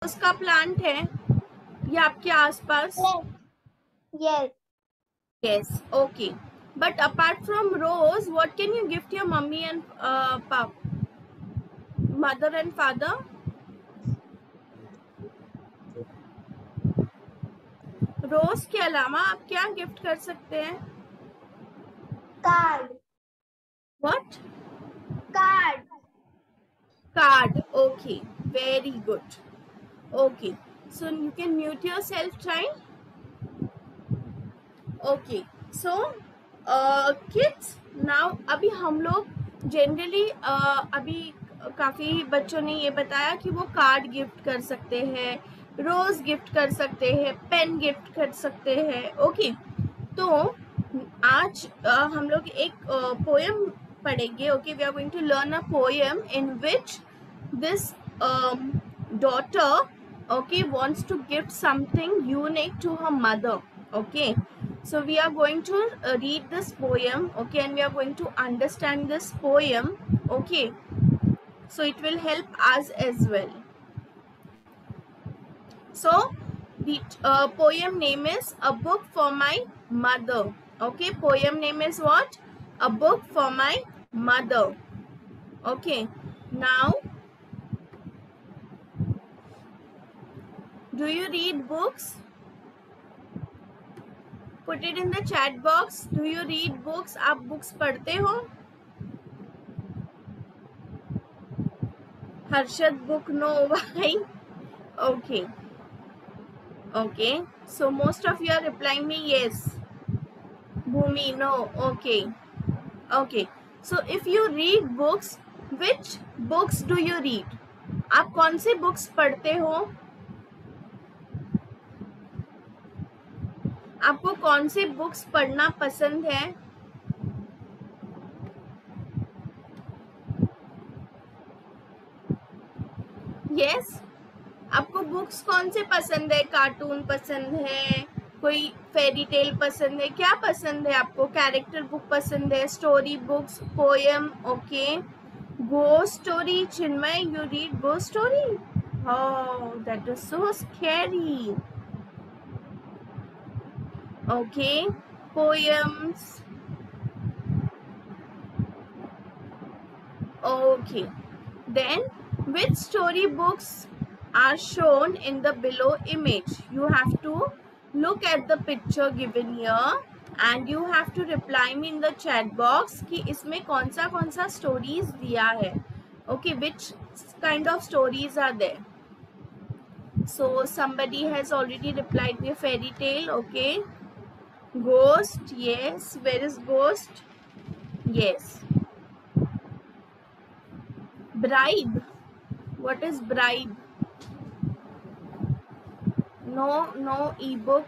रोज का प्लांट है या आपके आसपास? Yes. Yes. Okay. But apart from rose, what can you gift your mummy and mother and father? रोज के अलावा आप क्या गिफ्ट कर सकते हैं? Card. What? Card. Card. Okay. Very good. Okay. So you can mute yourself, child. Okay. So kids, now अभी हम लोग जनरली अभी काफ़ी बच्चों ने ये बताया कि वो कार्ड गिफ्ट कर सकते हैं, रोज़ गिफ्ट कर सकते हैं, पेन गिफ्ट कर सकते हैं. ओके, तो आज हम लोग एक पोएम पढ़ेंगे. Okay, we are going to learn a poem in which this daughter, okay, wants to gift something unique to her mother. Okay, so we are going to read this poem, okay, and we are going to understand this poem. Okay, so it will help us as well. So the poem name is A Book for My Mother. Okay, poem name is what? A Book for My Mother. Okay, now do you read books? Put it in the chat box. Do you read books? आप books पढ़ते हो? Harshad book no why? Okay. Okay. So most of you are replying me yes. Bhumi no. Okay. Okay. So if you read books, which books do you read? आप कौन से books पढ़ते हो? आपको कौन से बुक्स पढ़ना पसंद है? यस, आपको बुक्स कौन से पसंद है? कार्टून पसंद है, कोई फेरी टेल पसंद है, क्या पसंद है आपको? कैरेक्टर बुक पसंद है, story books, poem? Okay, ghost story. Chinmay, you read ghost story? Oh, that is so scary. Okay, poems. Okay, then which storybooks are shown in the below image? You have to look at the picture given here and you have to reply me in the chat box कि इसमें कौन सा stories दिया है. Okay, which kind of stories are there? So somebody has already replied me, fairy tale. Okay. Ghost, yes. Where is ghost? Yes. Bribe. What is bribe? No ebook.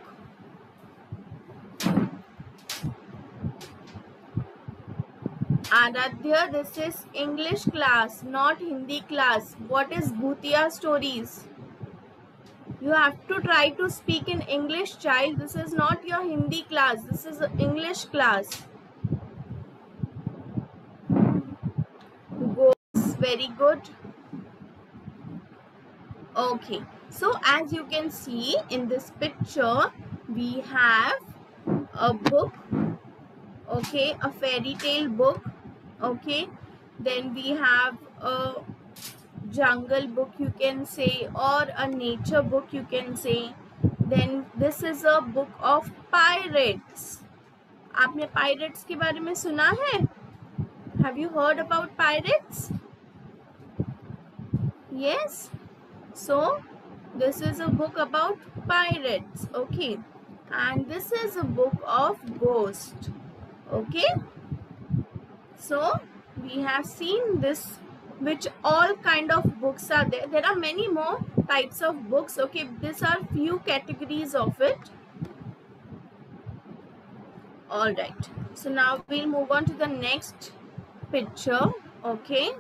Aradhya, this is English class, not Hindi class. What is Bhutiya stories? You have to try to speak in English, child. This is not your Hindi class. This is English class. Ghosts, very good. Okay, so as you can see in this picture, we have a book. Okay, a fairy tale book. Okay, then we have a jungle book, you can say, or a nature book, you can say. Then this is a book of pirates. आपने pirates के बारे में सुना है? Have you heard about pirates? Yes. So this is a book about pirates. Okay, and this is a book of ghost. Okay, so we have seen this, which all kind of books are there. There are many more types of books. Okay, these are few categories of it. All right, so now we'll move on to the next picture. Okay.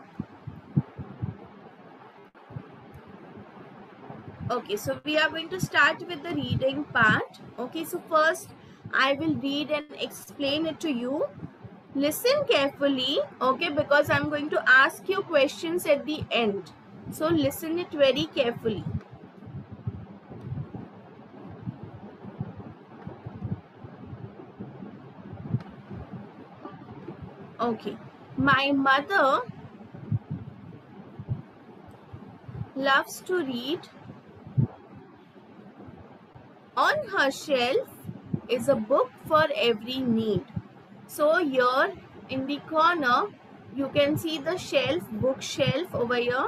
Okay, so we are going to start with the reading part. Okay, so first I will read and explain it to you. Listen carefully, okay, because I'm going to ask you questions at the end. So listen it very carefully. Okay. My mother loves to read. On her shelf is a book for every need. So here in the corner, you can see the shelf, bookshelf over here.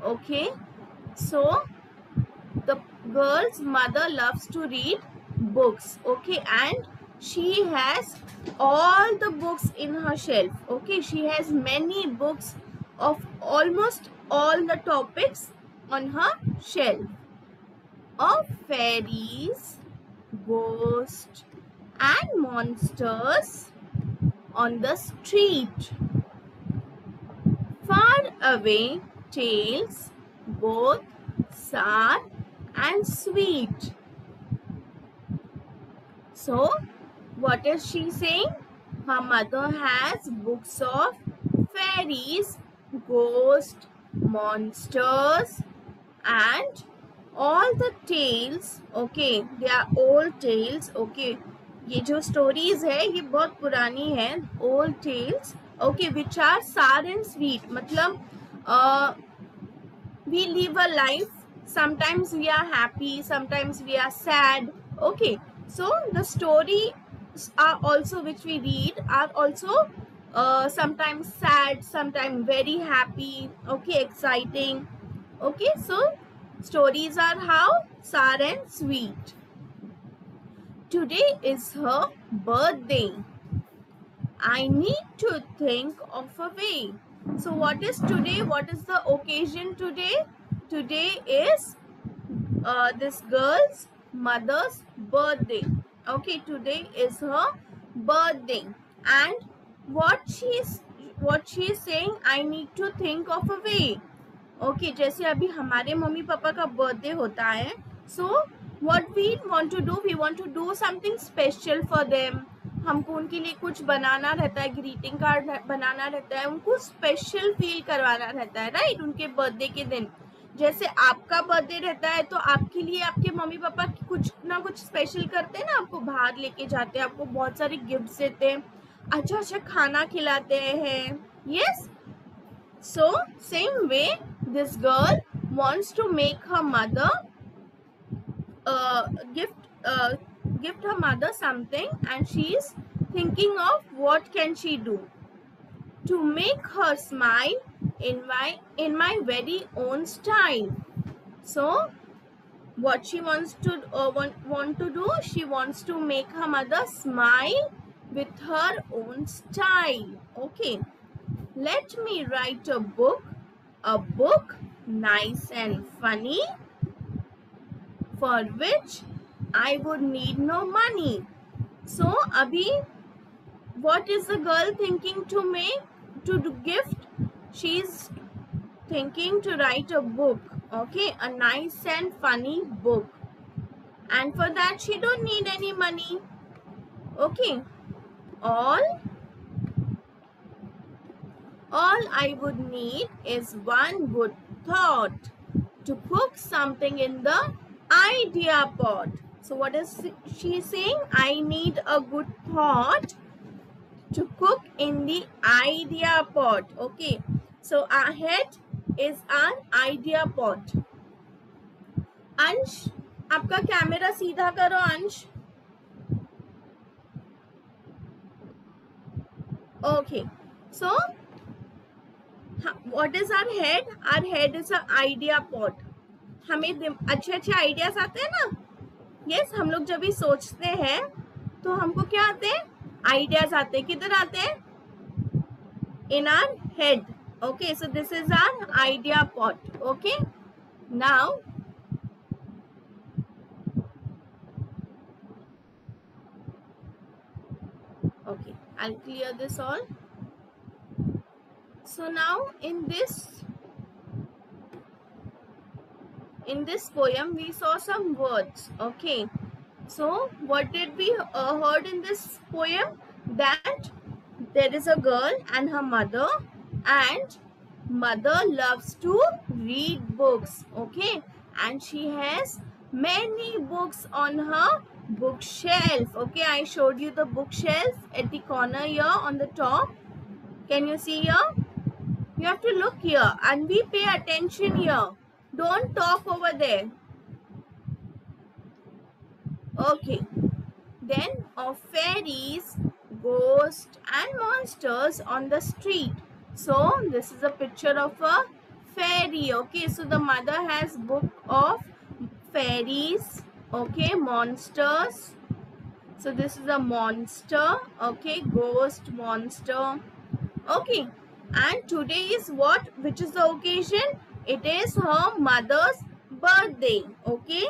Okay. So the girl's mother loves to read books. Okay. And she has all the books in her shelf. Okay. She has many books of almost all the topics on her shelf. Of fairies, ghosts, and monsters on the street. Far away tales, both sad and sweet. So, what is she saying? Her mother has books of fairies, ghosts, monsters, and all the tales. Okay, they are old tales. Okay, ये जो stories है ये बहुत पुरानी है, old tales. Okay, which are sad and sweet. मतलब we live a life. Sometimes we are happy, sometimes we are sad. Okay, so the stories are also which we read are also sometimes sad, sometimes very happy. Okay, exciting. Okay, so stories are how? Sad and sweet. Today is her birthday. I need to think of a way. So what is today? What is the occasion today? Today is this girl's mother's birthday. Okay, today is her birthday. And what she is saying, I need to think of a way. Okay, जैसे अभी हमारे mummy papa का birthday होता है, so what we want to do, we want to do something special for them. हमको उनके लिए कुछ बनाना रहता है, ग्रीटिंग कार्ड बनाना रहता है, उनको स्पेशल फील करवाना रहता है, राइट? उनके बर्थडे के दिन जैसे आपका बर्थडे रहता है तो आपके लिए आपके मम्मी पापा कुछ ना कुछ स्पेशल करते हैं ना, आपको बाहर लेके जाते हैं, आपको बहुत सारे गिफ्ट्स देते हैं, अच्छा अच्छा खाना खिलाते हैं. Yes, so same way this girl wants to make her mother gift her mother something, and she is thinking of what can she do to make her smile in my very own style. So what she wants to want to do, she wants to make her mother smile with her own style. Okay, let me write a book nice and funny, for which I would need no money. So abhi what is the girl thinking to make, to gift? She is thinking to write a book. Okay, a nice and funny book, and for that she don't need any money. Okay, all I would need is one good thought to cook something in the idea pot. So what is she saying? I need a good thought to cook in the idea pot. Okay, so our head is our idea pot. अंश, आपका camera सीधा करो अंश. Okay, so what is our head? Our head is an idea pot. हमें अच्छे अच्छे ideas आते हैं ना. यस, हम लोग जब भी सोचते हैं तो हमको क्या आते हैं? आइडियाज आते हैं. किधर आते हैं? In our head. Okay, so this is our idea pot. Okay, now okay, I'll clear this all. So now in this poem we saw some words. Okay, so what did we heard in this poem? That there is a girl and her mother, and mother loves to read books. Okay, and she has many books on her bookshelf. Okay, I showed you the bookshelf at the corner here on the top. Can you see here? You have to look here and we pay attention here. Don't talk over there. Okay. Then of fairies, ghosts and monsters on the street. So this is a picture of a fairy. Okay. So the mother has book of fairies. Okay. Monsters. So this is a monster. Okay. Ghost, monster. Okay. And today is what? Which is the occasion? It is her mother's birthday. Okay.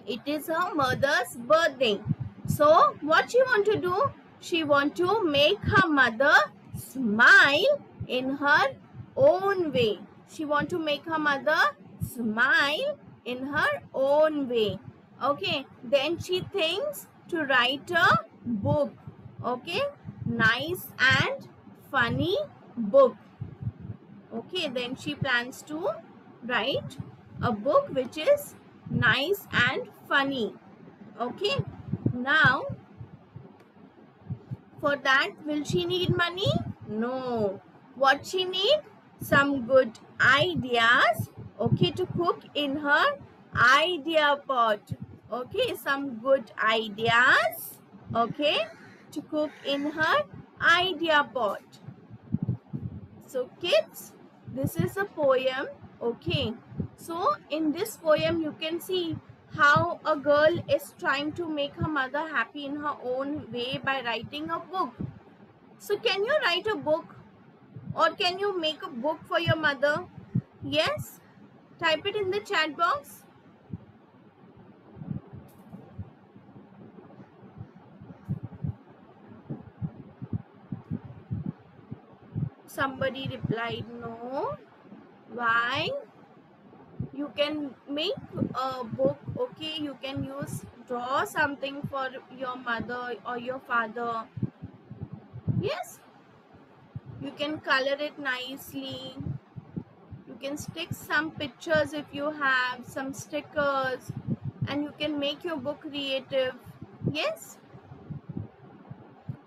It is her mother's birthday. So what she want to do? She want to make her mother smile in her own way. She want to make her mother smile in her own way. Okay. Then she thinks to write a book. Okay. Nice and funny book. Okay. Then she plans to write a book which is nice and funny. Okay. Now for that, will she need money? No. What she need? Some good ideas. Okay, to cook in her idea pot. Okay, some good ideas. Okay, to cook in her idea pot. So kids, this is a poem. Okay, so in this poem you can see how a girl is trying to make her mother happy in her own way by writing a book. So can you write a book or can you make a book for your mother? Yes? Type it in the chat box. Somebody replied no. Why? You can make a book, okay? You can draw something for your mother or your father. Yes? You can color it nicely. You can stick some pictures if you have some stickers, and you can make your book creative. Yes?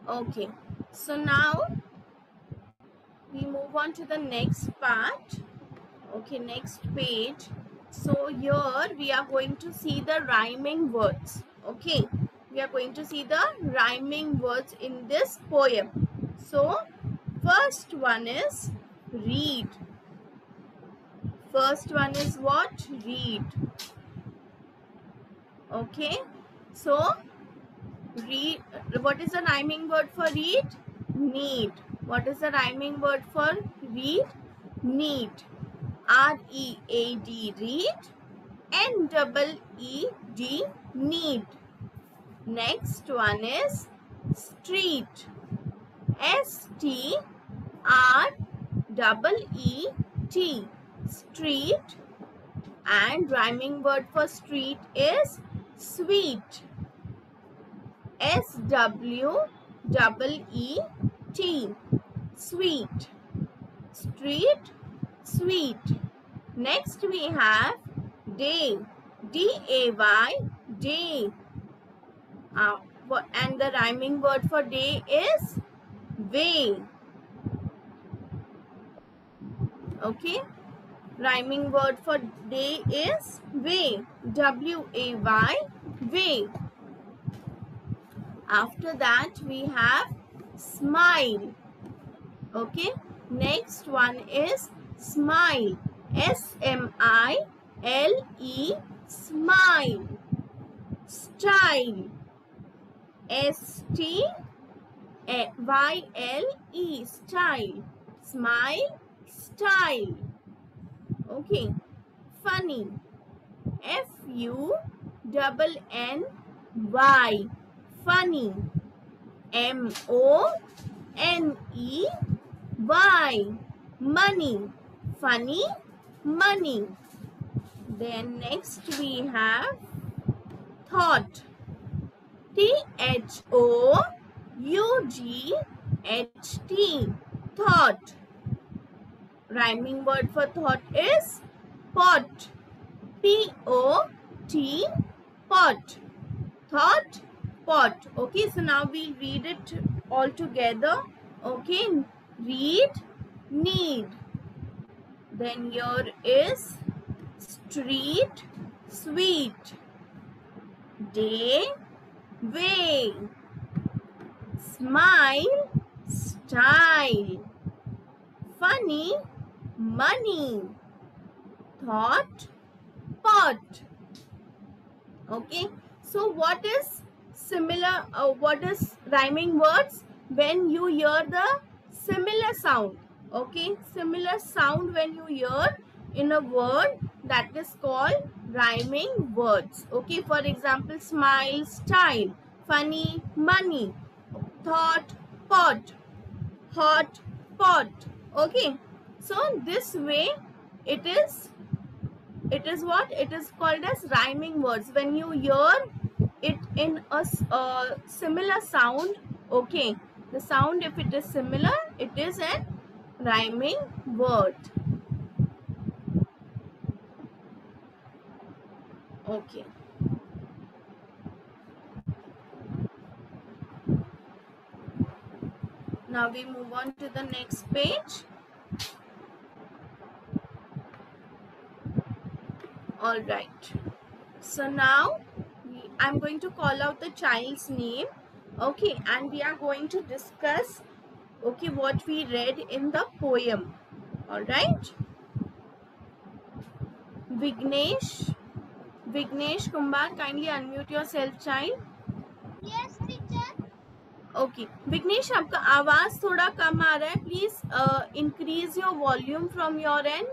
Okay. So now we move on to the next part. Okay, next page. So here we are going to see the rhyming words. Okay, we are going to see the rhyming words in this poem. So first one is read. First one is what? Read. Okay, so read. What is the rhyming word for read? Need. What is the rhyming word for read? Need. R-E-A-D, read. N-E-E-D, need. Next one is street. S-T-R-E-E-T, street. And rhyming word for street is sweet. S-W-E-E-T, sweet. Street, sweet. Next we have day. D-A-Y, day. And the rhyming word for day is way. Okay. Rhyming word for day is way. W-A-Y, way. After that we have smile. Okay. Next one is smile. S-M-I-L-E, smile. Style. S-T-Y-L-E, style. Smile, style. Okay. Funny. F-U-N-N-Y, funny. M-O-N-E-Y, money. Funny, money. Then next we have thought. T-H-O-U-G-H-T, thought. Rhyming word for thought is pot. P-O-T, pot. Thought, pot. Okay, so now we'll read it all together. Okay, read, need. Then here is street, sweet. Day, way. Smile, style. Funny, money. Thought, pot. Okay, so what is similar, what is rhyming words? When you hear the similar sound, okay, similar sound when you hear in a word, that is called rhyming words. Okay, for example, smile, style, funny, money, thought, pot, hot, pot. Okay, so this way it is what it is called as rhyming words. When you hear it in a similar sound, okay, the sound, if it is similar, it is a rhyming word. Okay, now we move on to the next page. All right, so now I'm going to call out the child's name, okay, and we are going to discuss, okay, what we read in the poem. All right, Vignesh Kumbar, kindly unmute yourself, child. Yes, teacher. Okay, Vignesh, आपका आवाज थोड़ा कम आ रहा है, please increase your volume from your and.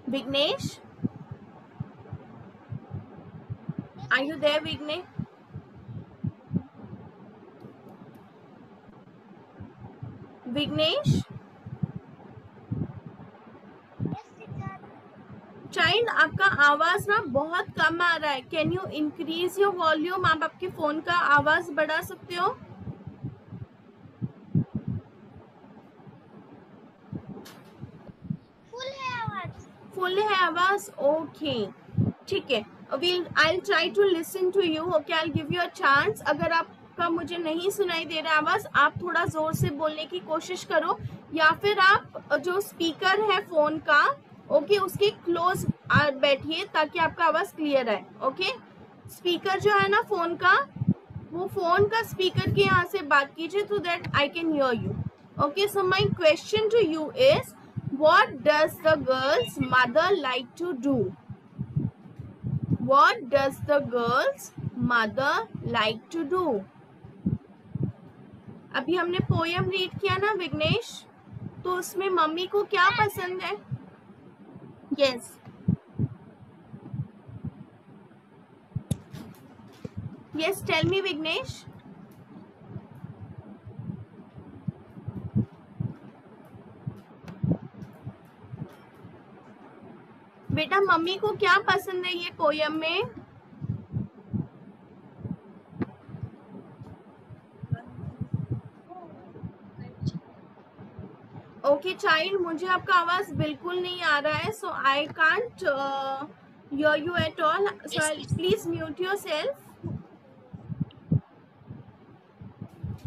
Vignesh, are you there, Vignesh? Vignesh, Yes, teacher. Child, आपका आवाज ना बहुत कम आ रहा है. Can you increase your volume? आप आपके फोन का आवाज बढ़ा सकते हो? फुल है आवाज. फुल है आवाज? ओके, ठीक है. I'll try to listen to you. Okay, I'll give you a chance. अगर आपका मुझे नहीं सुनाई दे रहा आवाज, आप थोड़ा जोर से बोलने की कोशिश करो, या फिर आप जो स्पीकर है फोन का, ओके, उसके क्लोज बैठिए ताकि आपका आवाज क्लियर है. ओके, स्पीकर जो है ना फोन का, वो फोन का स्पीकर के यहाँ से बात कीजिए, so that I can hear you. Okay, so my question to you is, what does the girl's mother like to do? What does the girl's mother like to do? अभी हमने poem read किया ना विघ्नेश, तो उसमें mummy को क्या पसंद है? Yes, yes, tell me Vighnesh. बेटा, मम्मी को क्या पसंद है ये पोयम में? ओके चाइल्ड, मुझे आपका आवाज बिल्कुल नहीं आ रहा है, so I can't hear you at all. So please mute yourself.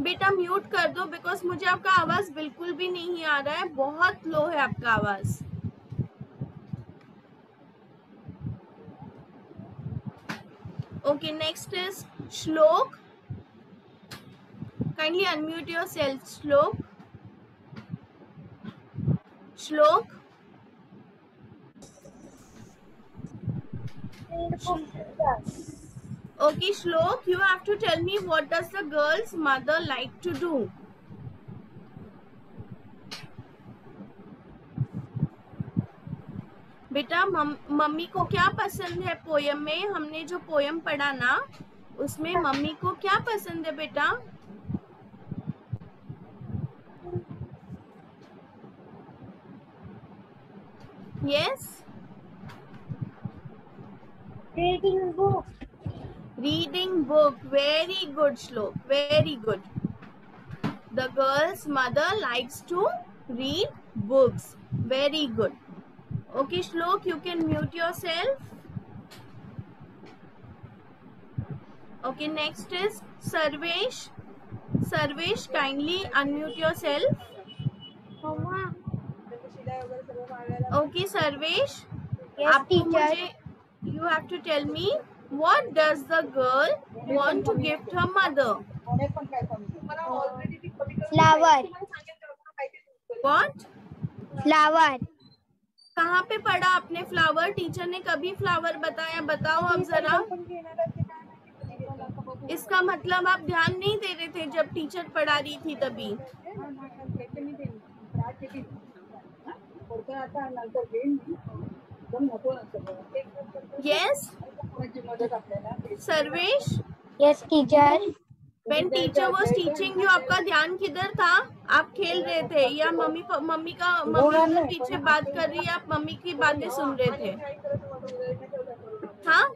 बेटा म्यूट कर दो, बिकॉज मुझे आपका आवाज बिल्कुल भी नहीं आ रहा है, बहुत लो है आपका आवाज. Okay, next is Shlok. Kindly unmute yourself, Shlok. Shlok. Okay, Shlok, you have to tell me, what does the girl's mother like to do? बेटा, मम्मी को क्या पसंद है पोयम में? हमने जो पोयम पढ़ा ना, उसमें मम्मी को क्या पसंद है बेटा? Yes, reading book. Reading book. Very good Shlok, very good. The girls mother likes to read books. Very good. Okay, Shlok, you can mute yourself. Okay, next is Sarvesh, kindly unmute yourself. Mama. Okay, Sarvesh, Yes, आपको teacher. मुझे you have to tell me what does the girl want to gift her mother? Flower. What? Flower. कहाँ पे पढ़ा आपने flower? Teacher ने कभी flower बताया? बताओ अब जरा. इसका मतलब आप ध्यान नहीं दे रहे थे जब टीचर पढ़ा रही थी तभी. Yes, Sarvesh. Yes, teacher. When teacher was teaching you, आपका ध्यान किधर था? आप खेल रहे थे या मम्मी उधर पीछे बात कर रही है, आप मम्मी की बातें सुन रहे थे? हाँ?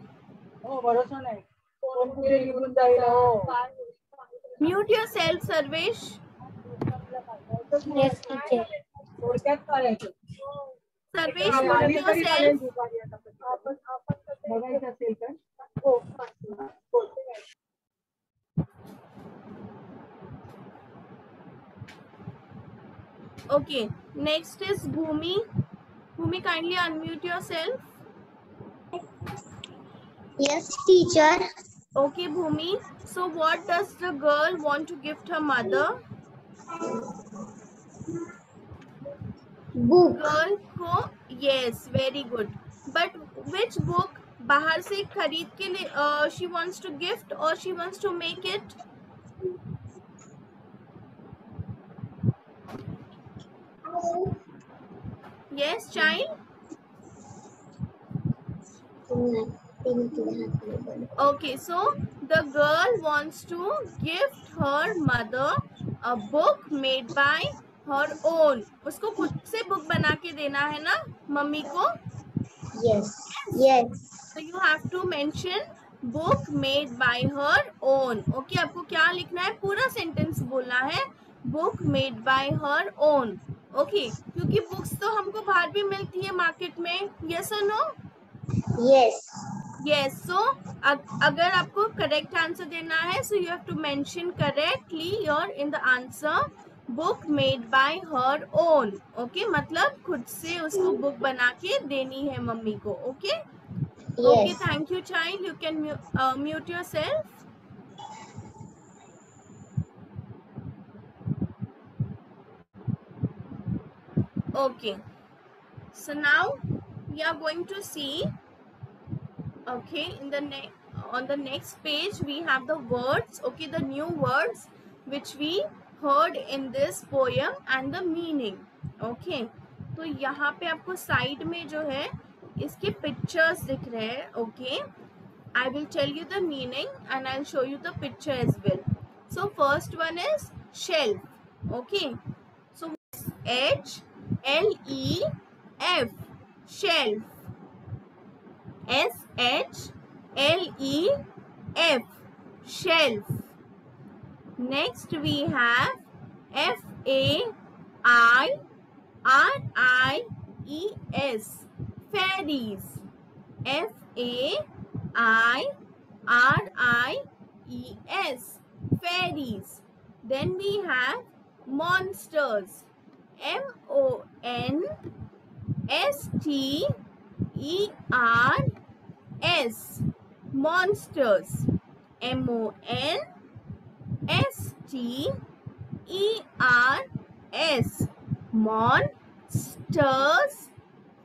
Mute yourself, Sarvesh. Yes, teacher. Sarvesh, mute yourself. Okay, next is Bhumi. Bhumi, kindly unmute yourself. Yes, teacher. Okay, Bhumi. So what does the girl want to gift her mother? Book. Girl को, yes, very good. But which book? बाहर से खरीद के लिए she wants to gift or she wants to make it? Yes, child. Okay, so the girl wants to gift her mother a book made by her own. उसको खुद से book बना के देना है ना मम्मी को? Yes. Yes. So you have to mention book made by her own. Okay, आपको क्या लिखना है? पूरा सेंटेंस बोलना है. Book made by her own. Okay, क्योंकि बुक्स तो हमको बाहर भी मिलती है मार्केट में. Yes or no? Yes. Yes. So अगर आपको करेक्ट आंसर देना है, so you have to mention correctly here in the answer book made by her own. Okay, मतलब खुद से उसको बुक बना के देनी है मम्मी को. Okay. Yes. Okay, thank you, child. You can mute yourself. Okay. So now we are going to see. Okay, in the on the next page we have the words. Okay, the new words which we heard in this poem and the meaning. Okay, तो यहाँ पे आपको side में जो है इसके pictures दिख रहे हैं. Okay, I will tell you the meaning and I'll show you the picture as well. So first one is shelf. Okay, so H-L-E-F, shelf. S-H-L-E-F, shelf. Next we have F-A-I-R-I-E-S, fairies. F-A-I-R-I-E-S, fairies. Then we have monsters. M-O-N-S-T-E-R-S, monsters. M-O-N-S-T-E-R-S, monsters.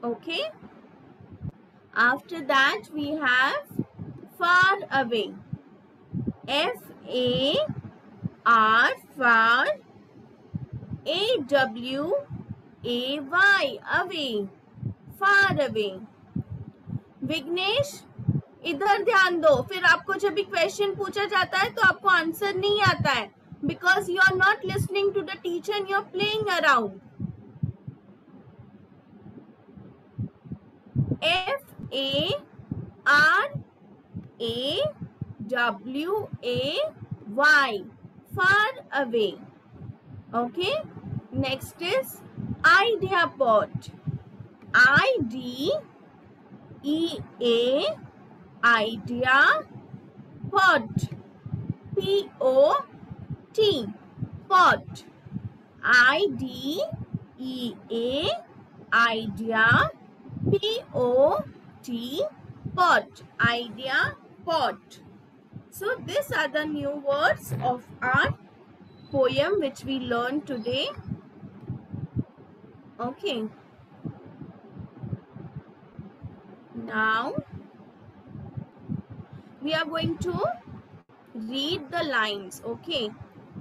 Okay. After that we have far away. F-A-R, far, A-W-A-Y, away, far away. Vighnesh, इधर ध्यान दो. फिर आपको जब भी question पूछा जाता है तो आपको आंसर नहीं आता है, because you are not listening to the teacher and you are playing around. F-A-R-A-W-A-Y, far away. Okay, next is idea pot. I-D-E-A, idea pot, P-O-T. Pot. I-D-E-A. Idea. P-O-T. Pot. Idea. Pot. So these are the new words of our poem which we learned today. Okay. Now we are going to read the lines, okay,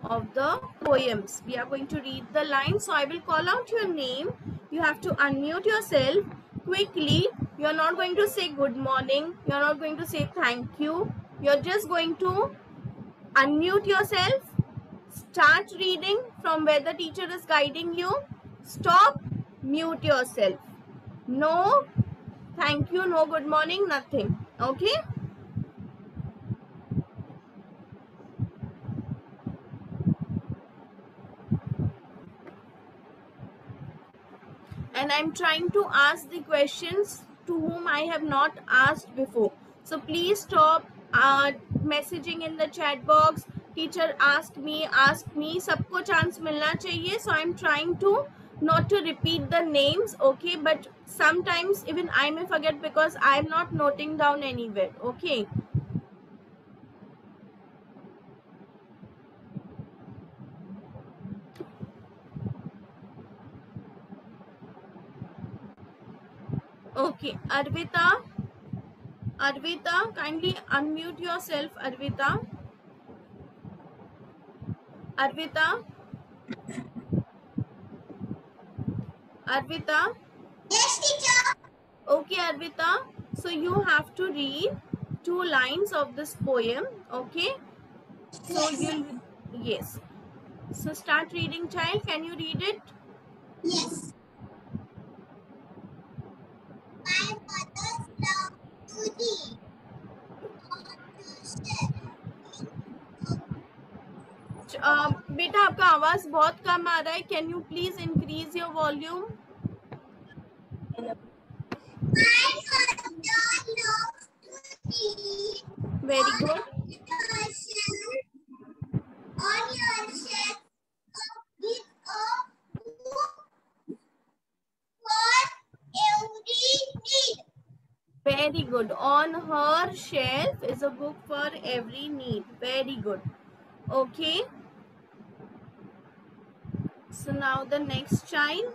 of the poems. We are going to read the lines. So I will call out your name. You have to unmute yourself quickly. You are not going to say good morning. You are not going to say thank you. You are just going to unmute yourself. Start reading from where the teacher is guiding you. Stop, mute yourself. No thank you, no good morning, nothing. Okay? And I'm trying to ask the questions to whom I have not asked before. So please stop messaging in the chat box. Teacher ask me. Sabko chance milna chahiye. So I'm trying to not to repeat the names, okay? But sometimes even I may forget because I'm not noting down anywhere, okay? Okay, Arvita, kindly unmute yourself, Arvita. Arvita. Yes, teacher. Okay, Arvita. So you have to read 2 lines of this poem. Okay. So you'll yes. So start reading, child. Can you read it? Yes. My mother's love to thee. बेटा आपका आवाज बहुत कम आ रहा है. Can you please increase your volume? My mother loves to thee. Very good. On your shelf with a book for every need. Very good. On her shelf is a book for every need. Very good. Okay. So now the next child.